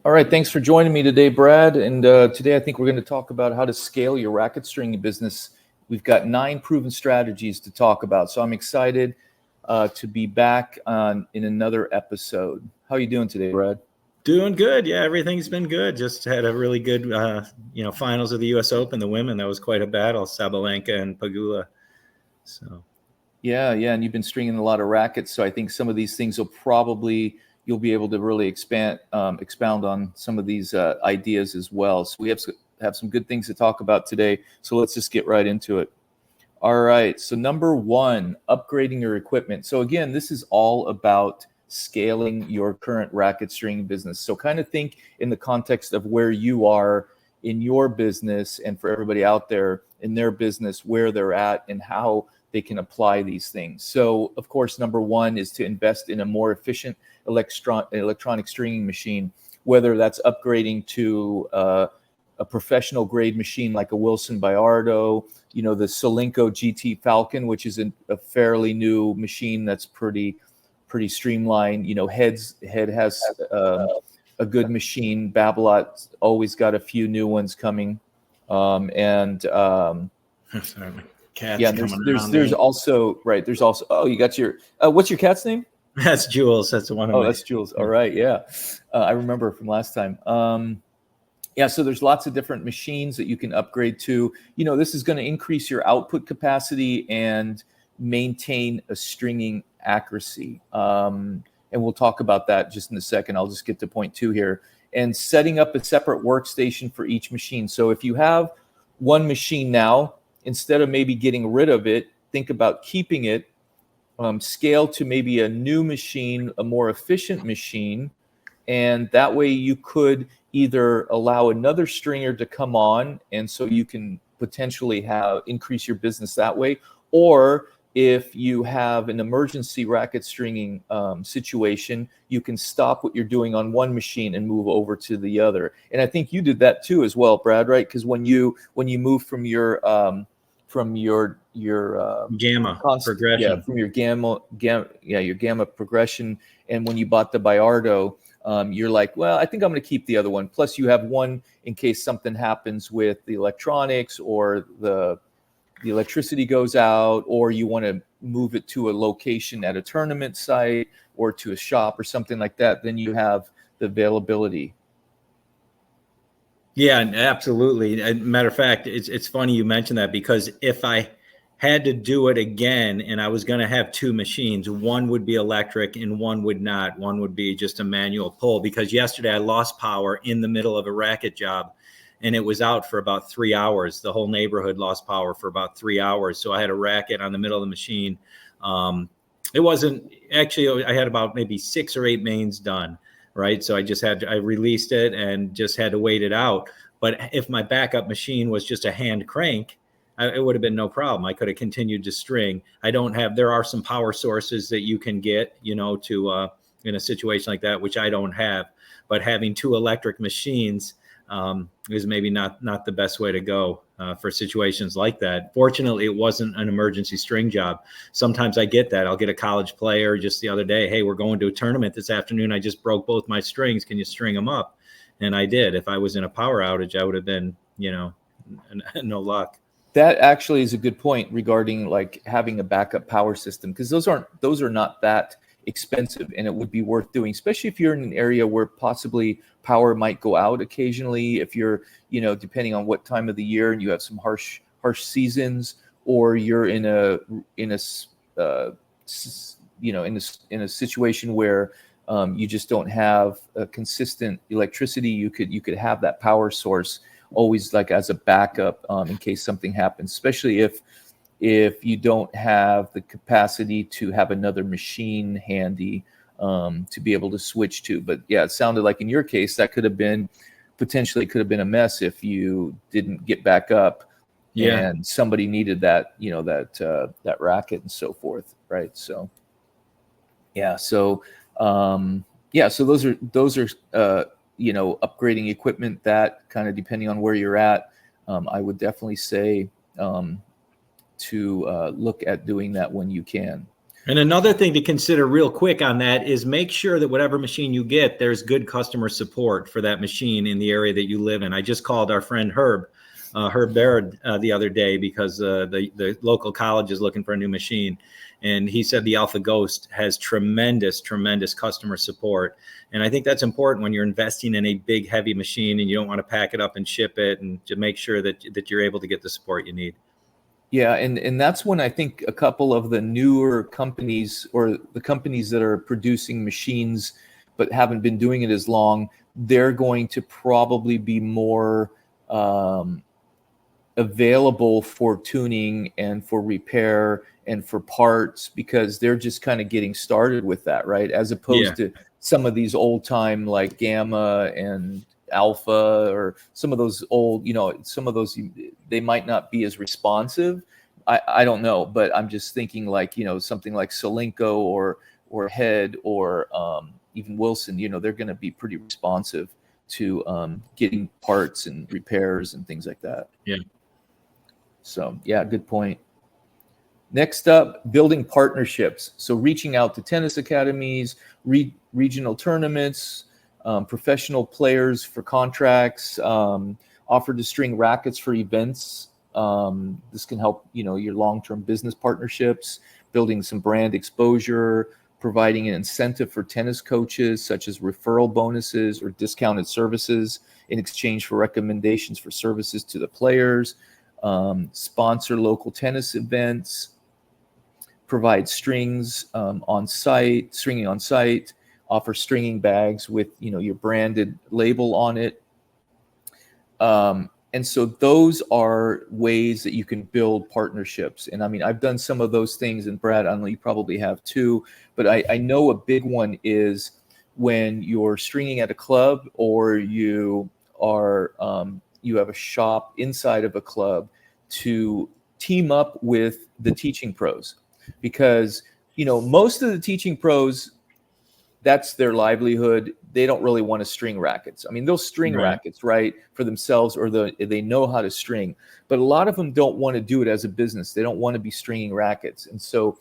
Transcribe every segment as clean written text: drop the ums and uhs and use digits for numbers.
All right, thanks for joining me today, Brad. And today I think we're going to talk about how to scale your racket stringing business. We've got 9 proven strategies to talk about, so I'm excited to be back in another episode. How are you doing today, Brad? Doing good. Yeah, everything's been good. Just had a really good, finals of the U.S. Open. The women, that was quite a battle. Sabalenka and Pagula. So. Yeah, and you've been stringing a lot of rackets, so I think some of these things you'll be able to really expound on some of these ideas as well. So we have some good things to talk about today. So let's just get right into it. All right. So number 1, upgrading your equipment. So again, this is all about scaling your current racket stringing business. So kind of think in the context of where you are in your business, and for everybody out there in their business, where they're at and how they can apply these things. So of course, number 1 is to invest in a more efficient electronic stringing machine, whether that's upgrading to a professional grade machine like a Wilson Bayardo, the Solinco GT Falcon, which is a fairly new machine that's pretty streamlined. Head has a good machine. Babolat's always got a few new ones coming, there's also you got your what's your cat's name? That's Jules. That's one of that's Jules. All right, yeah. I remember from last time. So there's lots of different machines that you can upgrade to. This is going to increase your output capacity and maintain a stringing accuracy. And we'll talk about that just in a second. I'll just get to point 2 here. And setting up a separate workstation for each machine. So if you have one machine now, instead of maybe getting rid of it, think about keeping it, scale to maybe a new machine, a more efficient machine. And that way you could either allow another stringer to come on, and so you can potentially increase your business that way. Or if you have an emergency racket stringing situation, you can stop what you're doing on one machine and move over to the other. And I think you did that too as well, Brad, right? Because when you moved from your gamma progression, from your gamma progression, and when you bought the Bayardo, you're like, well, I think I'm going to keep the other one. Plus, you have one in case something happens with the electronics, or the electricity goes out, or you want to move it to a location at a tournament site or to a shop or something like that. Then you have the availability. Yeah, absolutely. Matter of fact, it's funny you mentioned that, because if I had to do it again and I was going to have 2 machines, one would be electric and one would not. One would be just a manual pull, because yesterday I lost power in the middle of a racket job, and it was out for about 3 hours. The whole neighborhood lost power for about 3 hours. So I had a racket on the middle of the machine. It wasn't actually, I had about maybe 6 or 8 mains done. Right. So I released it and just had to wait it out. But if my backup machine was just a hand crank, it would have been no problem. I could have continued to string. There are some power sources that you can get, to in a situation like that, which I don't have. But having 2 electric machines is maybe not the best way to go for situations like that. Fortunately, it wasn't an emergency string job. Sometimes I get that. I'll get a college player just the other day. Hey, we're going to a tournament this afternoon. I just broke both my strings. Can you string them up? And I did. If I was in a power outage, I would have been, no luck. That actually is a good point regarding like having a backup power system, because those are not that expensive, and it would be worth doing, especially if you're in an area where possibly power might go out occasionally. If you're, depending on what time of the year, and you have some harsh seasons, or you're in a situation where you just don't have a consistent electricity, you could have that power source always like as a backup in case something happens, especially if you don't have the capacity to have another machine handy to be able to switch to. But yeah, it sounded like in your case that could have been a mess if you didn't get back up. Yeah. And somebody needed that, that racket and so forth, right? So yeah, so those are upgrading equipment that kind of depending on where you're at. I would definitely say to look at doing that when you can. And another thing to consider real quick on that is make sure that whatever machine you get, there's good customer support for that machine in the area that you live in. I just called our friend Herb Baird the other day because the local college is looking for a new machine. And he said the Alpha Ghost has tremendous customer support. And I think that's important when you're investing in a big, heavy machine and you don't want to pack it up and ship it, and to make sure that you're able to get the support you need. Yeah, and that's when I think a couple of the newer companies, or the companies that are producing machines but haven't been doing it as long, they're going to probably be more available for tuning and for repair and for parts, because they're just kind of getting started with that, right? As opposed to some of these old time like Gamma and Alpha, or some of those old, some of those, they might not be as responsive. I don't know, but I'm just thinking like, something like Solinco or Head or even Wilson, they're going to be pretty responsive to getting parts and repairs and things like that. Yeah. So yeah, good point. Next up, building partnerships. So reaching out to tennis academies, regional tournaments, professional players for contracts, offer to string rackets for events. This can help, your long-term business partnerships, building some brand exposure, providing an incentive for tennis coaches, such as referral bonuses or discounted services in exchange for recommendations for services to the players, sponsor local tennis events, provide strings on site, stringing on site, offer stringing bags with, your branded label on it. And so those are ways that you can build partnerships. And I mean, I've done some of those things, and Brad, I know you probably have too, but I know a big one is when you're stringing at a club, or you are, you have a shop inside of a club, to team up with the teaching pros, because, most of the teaching pros, that's their livelihood. They don't really want to string rackets. I mean, they'll string rackets, right, for themselves, or they know how to string. But a lot of them don't want to do it as a business. They don't want to be stringing rackets. And so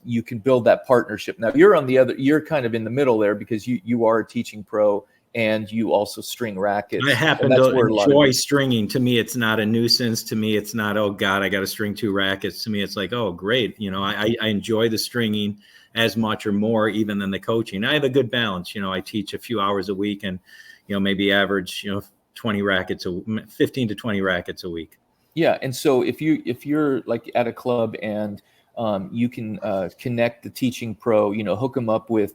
you can build that partnership. Now, you're kind of in the middle there, because you are a teaching pro and you also string rackets. I happen to enjoy stringing. To me, it's not a nuisance. To me, it's not, oh God, I got to string 2 rackets. To me, it's like, oh, great. I enjoy the stringing as much or more even than the coaching. I have a good balance. I teach a few hours a week, and, maybe average, 20 rackets, 15 to 20 rackets a week. Yeah. And so if you're like at a club and you can connect the teaching pro, hook them up with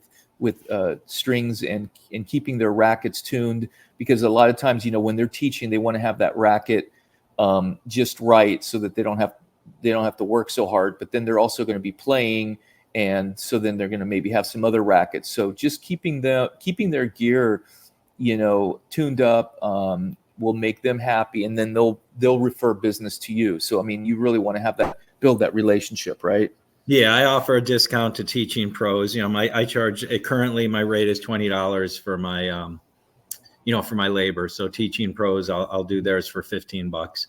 strings and keeping their rackets tuned, because a lot of times, when they're teaching, they want to have that racket just right, so that they don't have to work so hard, but then they're also going to be playing. And so then they're going to maybe have some other rackets. So just keeping their gear, tuned up, will make them happy, and then they'll refer business to you. So, I mean, you really want to build that relationship, right? Yeah, I offer a discount to teaching pros. I charge, currently my rate is $20 for my, for my labor. So teaching pros, I'll do theirs for $15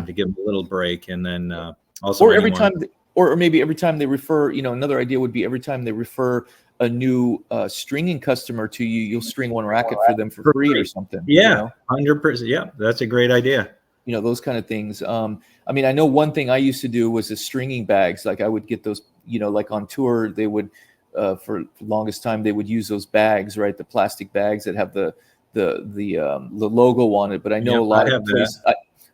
to give them a little break. And then also, or maybe every time they refer, another idea would be every time they refer a new stringing customer to you, you'll string 1 racket for them for free or something. Yeah, 100%. Yeah, that's a great idea. Those kind of things. I mean, I know one thing I used to do was the stringing bags. Like I would get those, like on tour, they would, for the longest time, they would use those bags, right? The plastic bags that have the logo on it. But I know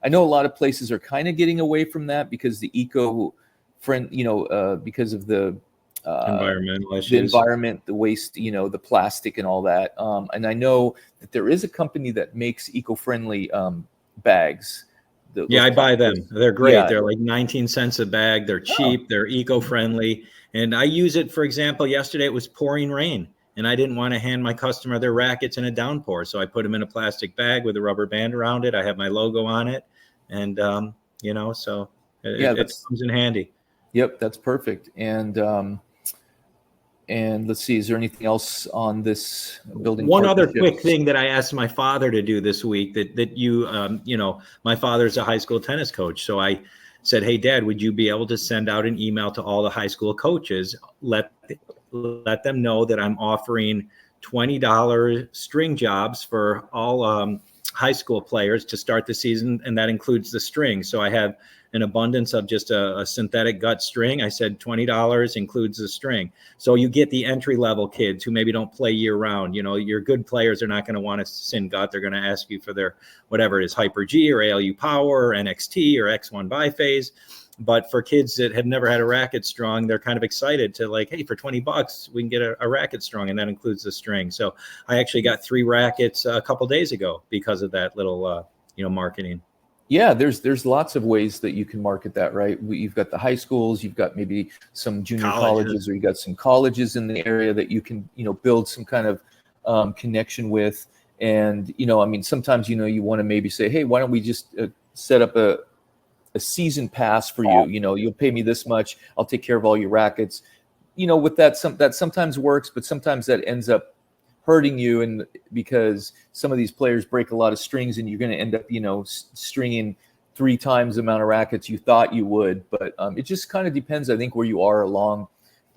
I know a lot of places are kind of getting away from that, because the because of the environmental issues, the environment, the waste, the plastic and all that. And I know that there is a company that makes eco-friendly bags. I buy them. They're great. Yeah. They're like 19 cents a bag. They're cheap. They're eco-friendly. And I use it, for example, yesterday it was pouring rain, and I didn't want to hand my customer their rackets in a downpour. So I put them in a plastic bag with a rubber band around it. I have my logo on it. And, so it comes in handy. Yep, that's perfect. And let's see, is there anything else on this building? One other quick thing that I asked my father to do this week, that my father's a high school tennis coach. So I said, hey, Dad, would you be able to send out an email to all the high school coaches? Let them know that I'm offering $20 string jobs for all high school players to start the season, and that includes the string. So I have an abundance of just a synthetic gut string. I said $20 includes the string. So you get the entry level kids who maybe don't play year round. You know, your good players are not going to want to send gut. They're going to ask you for their whatever it is, Hyper G or ALU Power or NXT or X1 biphase. But for kids that have never had a racket strung, they're kind of excited to like, hey, for $20, we can get a racket strung, and that includes the string. So I actually got 3 rackets a couple days ago because of that little, marketing. Yeah, there's lots of ways that you can market that, right? You've got the high schools, you've got maybe some junior colleges, or you got some colleges in the area that you can, build some kind of connection with. And, I mean, sometimes, you want to maybe say, hey, why don't we just set up a season pass for you? You'll pay me this much, I'll take care of all your rackets. With that, that sometimes works, but sometimes that ends up hurting you, and because some of these players break a lot of strings, and you're going to end up stringing 3 times the amount of rackets you thought you would. But it just kind of depends, I think, where you are along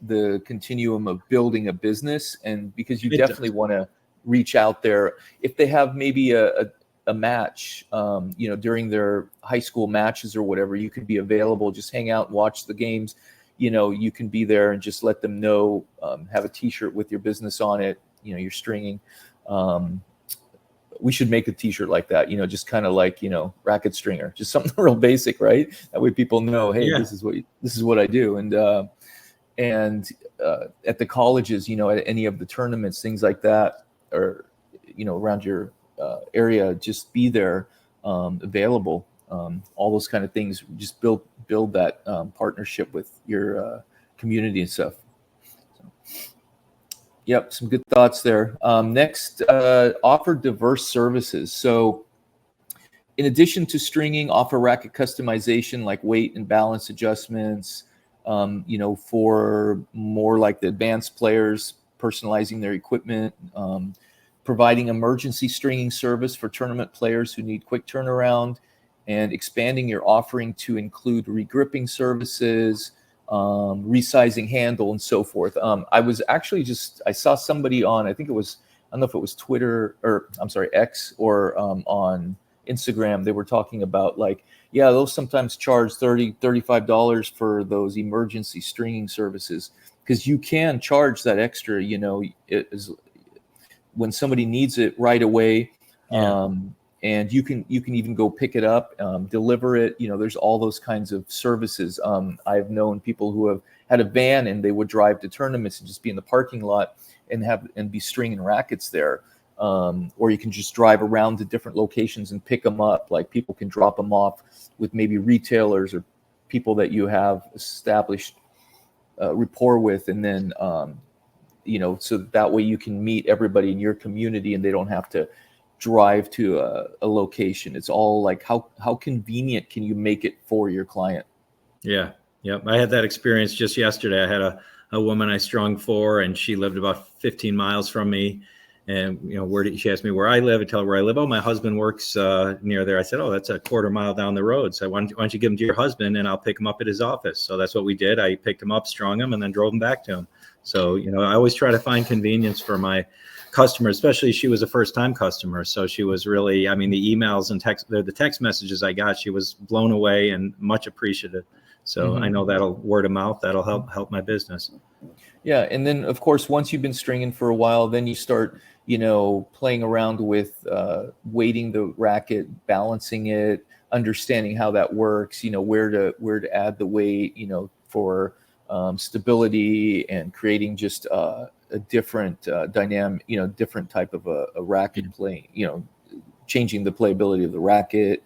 the continuum of building a business, and because you definitely want to reach out there if they have maybe a match, during their high school matches or whatever. You could be available, just hang out and watch the games. You can be there and just let them know, have a t-shirt with your business on it, you're stringing. We should make a t-shirt like that, just kind of like, racket stringer, just something real basic, right? That way people know, hey, this is what I do. And at the colleges, at any of the tournaments, things like that, or, around your area, just be there, available, all those kind of things. Just build that partnership with your community and stuff. Yep, some good thoughts there. Next, offer diverse services. So in addition to stringing, offer racket customization like weight and balance adjustments, for more like the advanced players, personalizing their equipment, providing emergency stringing service for tournament players who need quick turnaround, and expanding your offering to include regripping services, resizing handle, and so forth. I was actually I saw somebody on, I think it was, I don't know if it was Twitter, or I'm sorry, X, or on Instagram. They were talking about like, yeah, they'll sometimes charge $35 for those emergency stringing services, because you can charge that extra, it is when somebody needs it right away. Yeah. And you can even go pick it up, deliver it. There's all those kinds of services. I've known people who have had a van, and they would drive to tournaments and just be in the parking lot and be stringing rackets there. Or you can just drive around to different locations and pick them up. Like people can drop them off with maybe retailers or people that you have established rapport with, and then so that way you can meet everybody in your community, and they don't have to drive to a location. It's all like how convenient can you make it for your client? Yeah. Yep. I had that experience just yesterday. I had a woman I strung for, and she lived about 15 miles from me. And, she asked me where I live. I tell her where I live. Oh, my husband works near there. I said, oh, that's a quarter mile down the road. So why don't you give him to your husband, and I'll pick him up at his office. So that's what we did. I picked him up, strung him, and then drove him back to him. So, I always try to find convenience for my customer, especially she was a first-time customer. So she was really, the emails and the text messages I got, she was blown away and much appreciative. So I know that'll word of mouth, that'll help my business. Yeah. And then of course, once you've been stringing for a while, then you start, playing around with weighting the racket, balancing it, understanding how that works, where to add the weight, for stability, and creating just a different dynamic, different type of a racket play, changing the playability of the racket,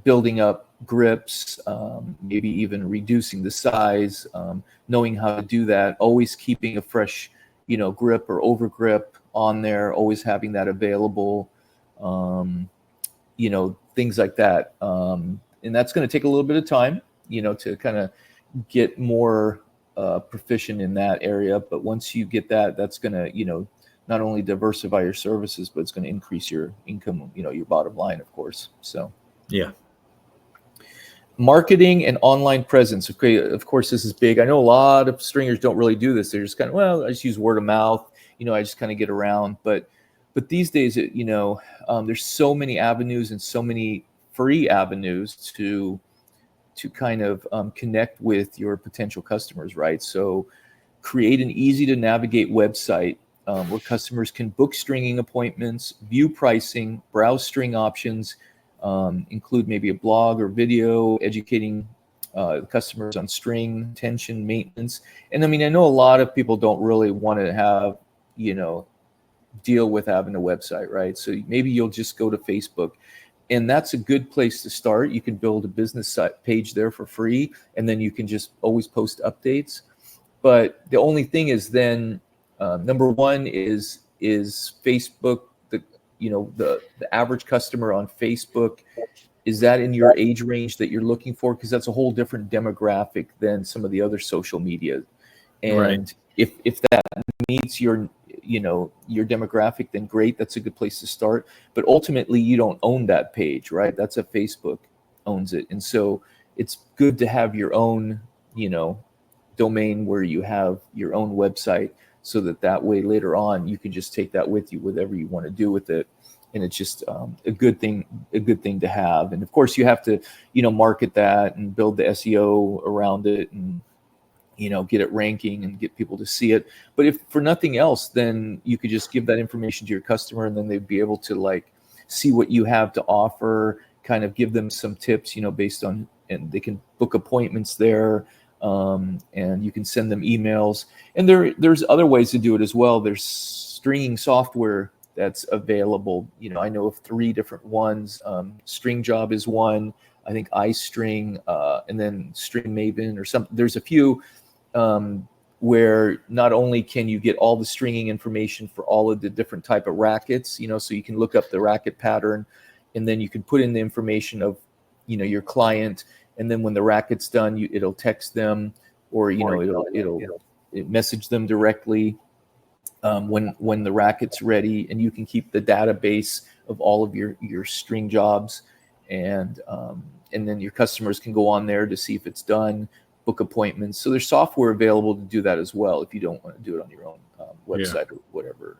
building up grips, maybe even reducing the size, knowing how to do that, always keeping a fresh, grip or over grip on there, always having that available, things like that. And that's going to take a little bit of time, to kind of get more proficient in that area. But once you get that, that's going to, not only diversify your services, but it's going to increase your income, your bottom line, of course. So. Yeah. Marketing and online presence. Okay, of course, this is big. I know a lot of stringers don't really do this. They're just kind of, well, I just use word of mouth. I just kind of get around. But these days, there's so many avenues and so many free avenues to kind of connect with your potential customers, right? So create an easy to navigate website where customers can book stringing appointments, view pricing, browse string options, include maybe a blog or video educating customers on string tension maintenance. And I mean, I know a lot of people don't really want to have, deal with having a website, right? So maybe you'll just go to Facebook, and that's a good place to start. You can build a business site page there for free, and then you can just always post updates. But the only thing is then number one is Facebook, the average customer on Facebook, is that in your age range that you're looking for? Because that's a whole different demographic than some of the other social media. And if that meets your demographic, then great, that's a good place to start. But ultimately, you don't own that page, right? That's a Facebook owns it. And so it's good to have your own, domain where you have your own website, so that way later on you can just take that with you, whatever you want to do with it. And it's just a good thing to have. And of course you have to, market that and build the SEO around it, and, get it ranking and get people to see it. But if for nothing else, then you could just give that information to your customer, and then they'd be able to see what you have to offer, kind of give them some tips, based on, and they can book appointments there. And you can send them emails, and there's other ways to do it as well. There's stringing software that's available. I know of 3 different ones. String Job is one. I think iString, and then String Maven or something. There's a few where not only can you get all the stringing information for all of the different type of rackets, so you can look up the racket pattern, and then you can put in the information of, your client. And then when the racket's done, it'll text them, or it'll message them directly when the racket's ready, and you can keep the database of all of your string jobs, and then your customers can go on there to see if it's done, book appointments. So there's software available to do that as well if you don't want to do it on your own website or whatever.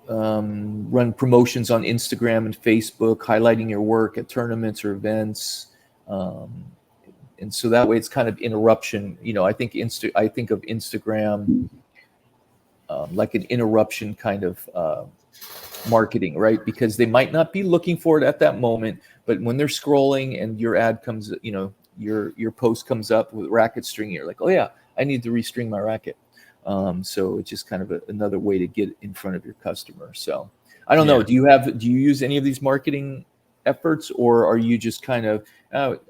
Run promotions on Instagram and Facebook, highlighting your work at tournaments or events. And so that way it's kind of interruption. I think of Instagram like an interruption kind of marketing, right? Because they might not be looking for it at that moment, but when they're scrolling and your ad comes, your post comes up with racket stringing, you're like, oh yeah, I need to restring my racket. So it's just kind of another way to get in front of your customer. So I don't know. Do you use any of these marketing efforts, or are you just kind of,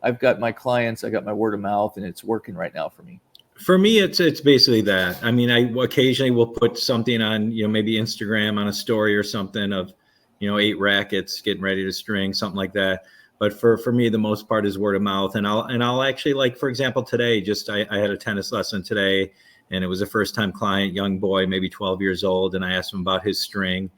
I've got my clients, I got my word of mouth, and it's working right now for me? For me, it's basically that. I mean, I occasionally will put something on, maybe Instagram on a story or something of, 8 rackets getting ready to string, something like that. But for me, the most part is word of mouth. And I'll actually, for example, today, I had a tennis lesson today, and it was a first time client, young boy, maybe 12 years old. And I asked him about his string.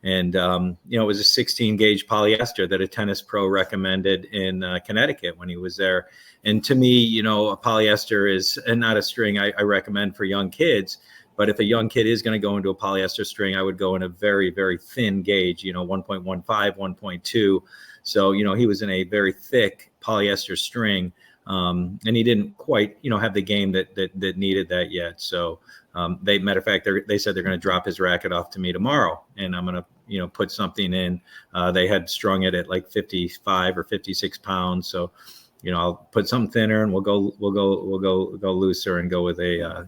And, it was a 16 gauge polyester that a tennis pro recommended in Connecticut when he was there. And to me, a polyester is not a string I recommend for young kids. But if a young kid is going to go into a polyester string, I would go in a very, very thin gauge, 1.15, 1.2. So, he was in a very thick polyester string. And he didn't quite, have the game that needed that yet. So matter of fact, they said they're going to drop his racket off to me tomorrow, and I'm going to, put something in. They had strung it at like 55 or 56 pounds. So, I'll put something thinner, and we'll go looser and go with a,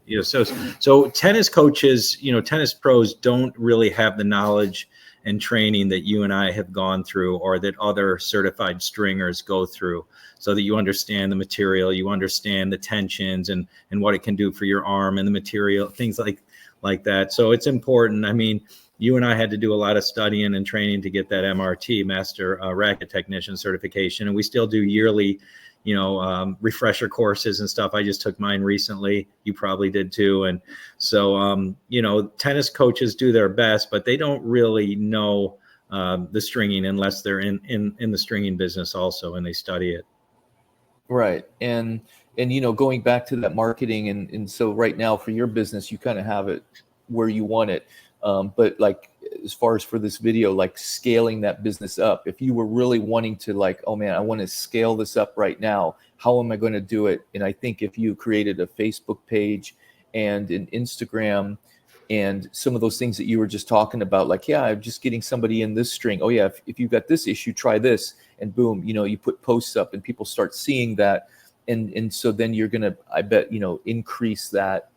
so tennis coaches, tennis pros don't really have the knowledge and training that you and I have gone through, or that other certified stringers go through, so that you understand the material, you understand the tensions and what it can do for your arm and the material, things like that. So it's important. I mean, you and I had to do a lot of studying and training to get that MRT, Master Racket Technician certification. And we still do yearly, refresher courses and stuff. I just took mine recently. You probably did too. And so, tennis coaches do their best, but they don't really know the stringing unless they're in the stringing business also and they study it. Right. And going back to that marketing, and so right now for your business, you kind of have it where you want it. But like, as far as for this video, like scaling that business up, if you were really wanting to like, oh man, I want to scale this up right now, how am I going to do it? And I think if you created a Facebook page and an Instagram and some of those things that you were just talking about, like, yeah, I'm just getting somebody in this string. Oh yeah, if you've got this issue, try this. And boom, you put posts up and people start seeing that. And so then you're going to, I bet, increase that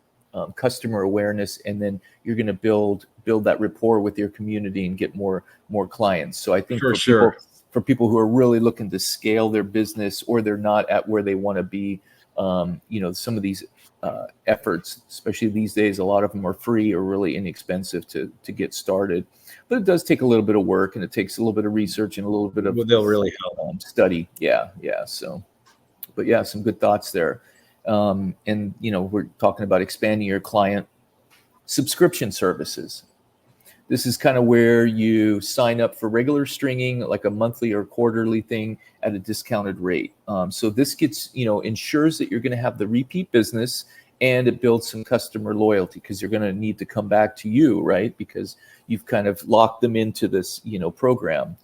customer awareness, and then you're going to build that rapport with your community and get more clients. So I think for people who are really looking to scale their business, or they're not at where they want to be, some of these efforts, especially these days, a lot of them are free or really inexpensive to get started. But it does take a little bit of work, and it takes a little bit of research and a little bit of they'll really help study. Yeah. So, but yeah, some good thoughts there. And we're talking about expanding your client subscription services. This is kind of where you sign up for regular stringing, like a monthly or quarterly thing at a discounted rate. So this gets, ensures that you're going to have the repeat business, and it builds some customer loyalty, because you're going to need to come back to you, right? Because you've kind of locked them into this, program.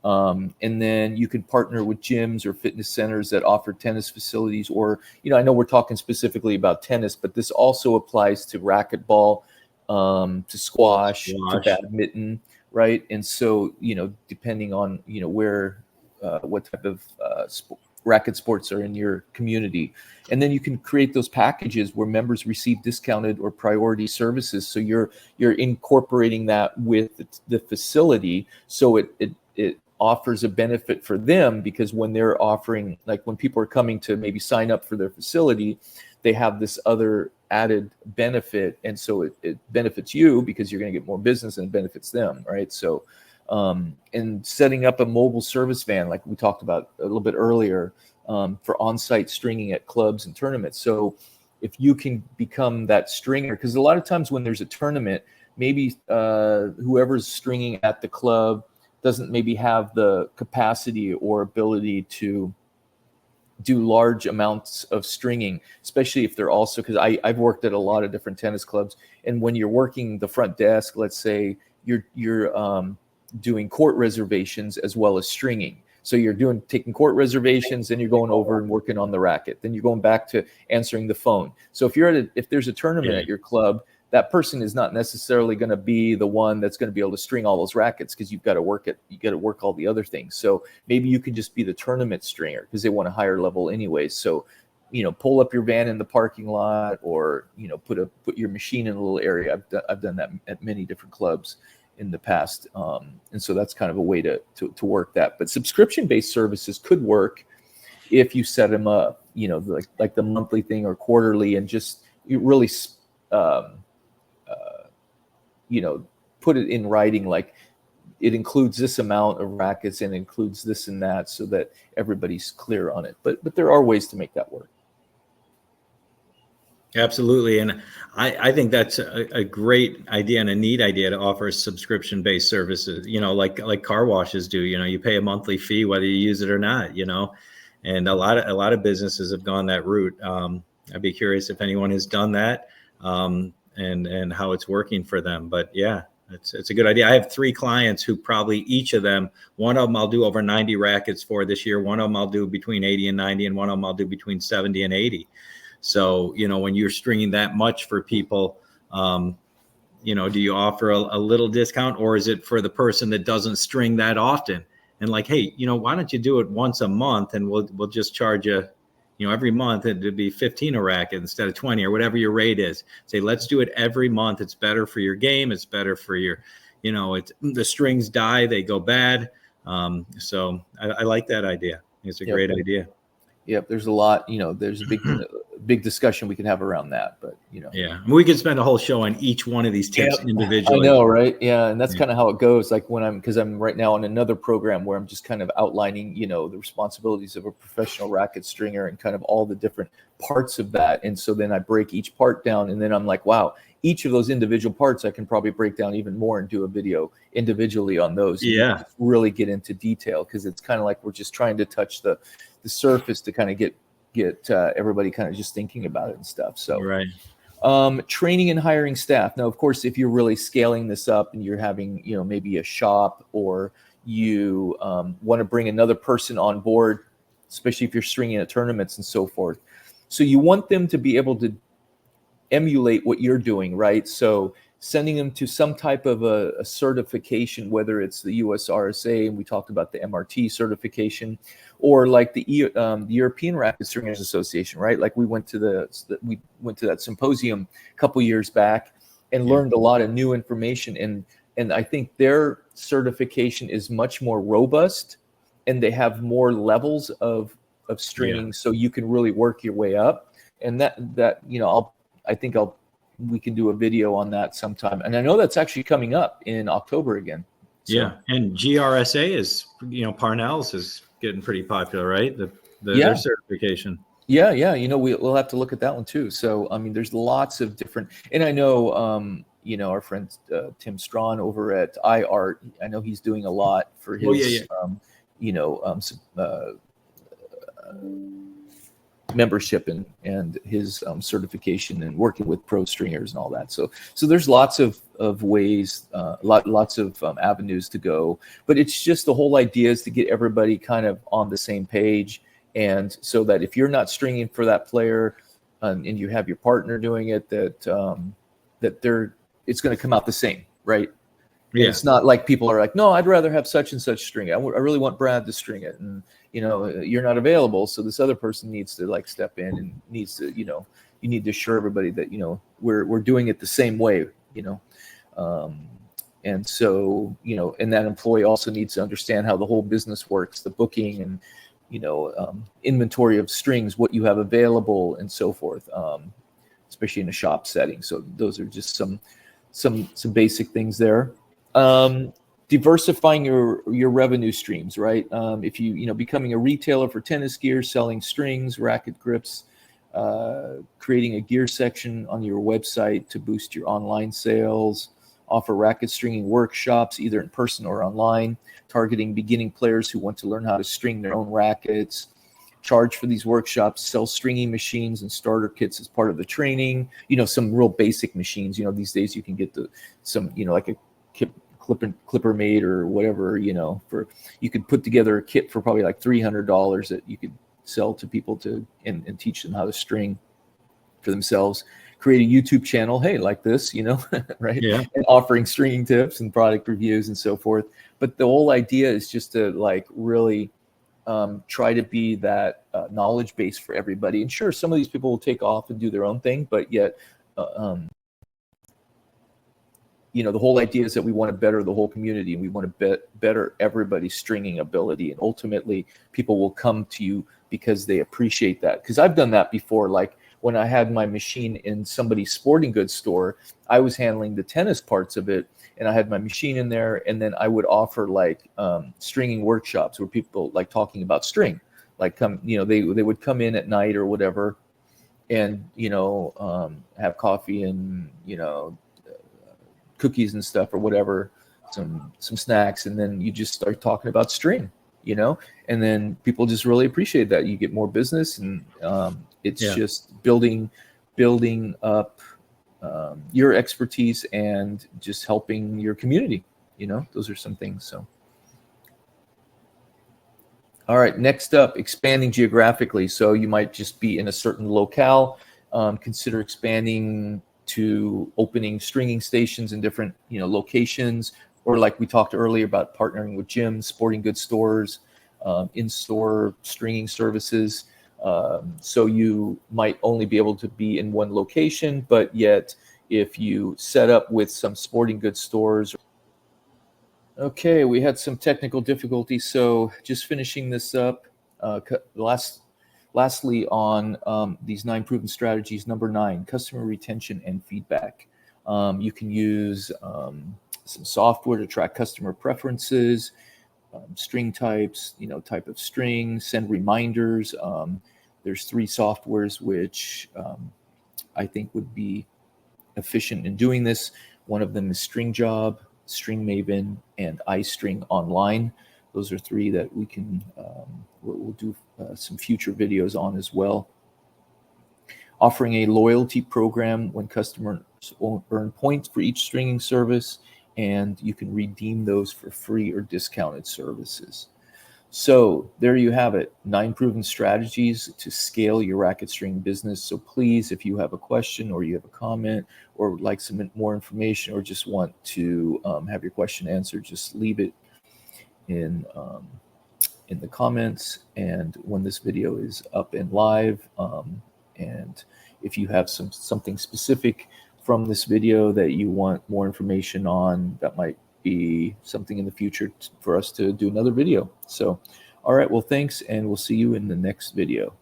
And then you can partner with gyms or fitness centers that offer tennis facilities, or, I know we're talking specifically about tennis, but this also applies to racquetball, to squash, to badminton, right? And so, depending on, where, what type of racket sports are in your community. And then you can create those packages where members receive discounted or priority services. So you're incorporating that with the facility. So it offers a benefit for them, because when they're offering, like when people are coming to maybe sign up for their facility, they have this other added benefit. And so it benefits you, because you're going to get more business, and it benefits them, right? So, and setting up a mobile service van, like we talked about a little bit earlier, for on-site stringing at clubs and tournaments. So if you can become that stringer, because a lot of times when there's a tournament, maybe whoever's stringing at the club doesn't maybe have the capacity or ability to do large amounts of stringing, especially if they're also, because I've worked at a lot of different tennis clubs, and when you're working the front desk, let's say you're doing court reservations as well as stringing. So you're taking court reservations, and you're going over and working on the racket. Then you're going back to answering the phone. So if there's a tournament at your club, that person is not necessarily going to be the one that's going to be able to string all those rackets, because you got to work all the other things. So maybe you can just be the tournament stringer, because they want a higher level anyway. So, pull up your van in the parking lot, or, put your machine in a little area. I've done that at many different clubs in the past. And so that's kind of a way to work that. But subscription-based services could work if you set them up, like the monthly thing or quarterly, and just you really, put it in writing, like it includes this amount of rackets and includes this and that, so that everybody's clear on it. But there are ways to make that work. Absolutely. And I think that's a great idea and a neat idea to offer subscription-based services, like car washes do. You pay a monthly fee whether you use it or not, and a lot of businesses have gone that route. I'd be curious if anyone has done that, and how it's working for them. But yeah, it's a good idea. I have 3 clients who probably each of them, one of them I'll do over 90 rackets for this year. One of them I'll do between 80 and 90, and one of them I'll do between 70 and 80. So, when you're stringing that much for people, do you offer a little discount, or is it for the person that doesn't string that often? And like, hey, why don't you do it once a month, and we'll just charge you, every month it'd be 15 a racket instead of 20, or whatever your rate is. Say, let's do it every month. It's better for your game. It's better for your, the strings die, they go bad. So I like that idea. It's a great idea. Yep, there's a lot, there's a big discussion we can have around that, but yeah, we could spend a whole show on each one of these tips individually. I know, right? Yeah, and that's kind of how it goes. Like because I'm right now on another program where I'm just kind of outlining, the responsibilities of a professional racket stringer and kind of all the different parts of that. And so then I break each part down, and then I'm like, wow, each of those individual parts, I can probably break down even more and do a video individually on those. And Yeah. really get into detail, because it's kind of like we're just trying to touch the surface to kind of get everybody kind of just thinking about it and stuff. So Right. Training and hiring staff. Now, of course, if you're really scaling this up and you're having, maybe a shop, or you want to bring another person on board, especially if you're stringing at tournaments and so forth. So you want them to be able to emulate what you're doing, right? So sending them to some type of a certification, whether it's the US RSA, and we talked about the MRT certification, or like the European Racket Stringers Association, right? Like we went to that symposium a couple years back and learned a lot of new information, and I think their certification is much more robust, and they have more levels of stringing, so you can really work your way up. And that we can do a video on that sometime. And I know that's actually coming up in October again. So. Yeah. And GRSA is, Parnell's is getting pretty popular, right? Their certification. Yeah. We'll have to look at that one too. So, I mean, there's lots of different, and I know, our friend Tim Strawn over at iArt, I know he's doing a lot for his, membership and his certification, and working with pro stringers and all that. So there's lots of ways, lots of avenues to go, but it's just the whole idea is to get everybody kind of on the same page. And so that if you're not stringing for that player, and you have your partner doing it, it's going to come out the same, right? Yeah. It's not like people are like, no, I'd rather have such and such string it. I really want Brad to string it, and you're not available, so this other person needs to like step in and needs to, you need to assure everybody that we're doing it the same way, and so and that employee also needs to understand how the whole business works, the booking and inventory of strings, what you have available, and so forth, especially in a shop setting. So those are just some basic things there. Diversifying your revenue streams, right? If becoming a retailer for tennis gear, selling strings, racket grips, creating a gear section on your website to boost your online sales, offer racket stringing workshops either in person or online, targeting beginning players who want to learn how to string their own rackets, charge for these workshops, sell stringing machines and starter kits as part of the training, some real basic machines. These days you can get like a clipper made or whatever, for you could put together a kit for probably like $300 that you could sell to people and teach them how to string for themselves. Create a YouTube channel, hey, like this, right? Yeah. And offering stringing tips and product reviews and so forth. But the whole idea is just to like really try to be that knowledge base for everybody. And sure, some of these people will take off and do their own thing, but yet the whole idea is that we want to better the whole community, and we want to better everybody's stringing ability. And ultimately, people will come to you because they appreciate that. Because I've done that before. Like when I had my machine in somebody's sporting goods store, I was handling the tennis parts of it, and I had my machine in there. And then I would offer like stringing workshops where people like talking about string, like they would come in at night or whatever, and have coffee and cookies and stuff or whatever, some snacks, and then you just start talking about string, and then people just really appreciate that. You get more business, and it's just building up your expertise and just helping your community. Those are some things. So all right, next up, expanding geographically. So you might just be in a certain locale, consider expanding to opening stringing stations in different locations, or like we talked earlier about partnering with gyms, sporting goods stores, in-store stringing services. So you might only be able to be in one location, but yet if you set up with some sporting goods stores. Okay, we had some technical difficulties, so just finishing this up. Lastly, on these 9 proven strategies, number 9, customer retention and feedback. You can use some software to track customer preferences, string types, type of string, send reminders. There's 3 softwares which I think would be efficient in doing this. One of them is StringJob, String Maven, and iString Online. Those are 3 that we can we'll do some future videos on as well. Offering a loyalty program when customers earn points for each stringing service, and you can redeem those for free or discounted services. So there you have it, 9 proven strategies to scale your Racket string business. So please, if you have a question or you have a comment or would like some more information or just want to have your question answered, just leave it in the comments. And when this video is up and live, and if you have something specific from this video that you want more information on, that might be something in the future for us to do another video. So, all right, well, thanks, and we'll see you in the next video.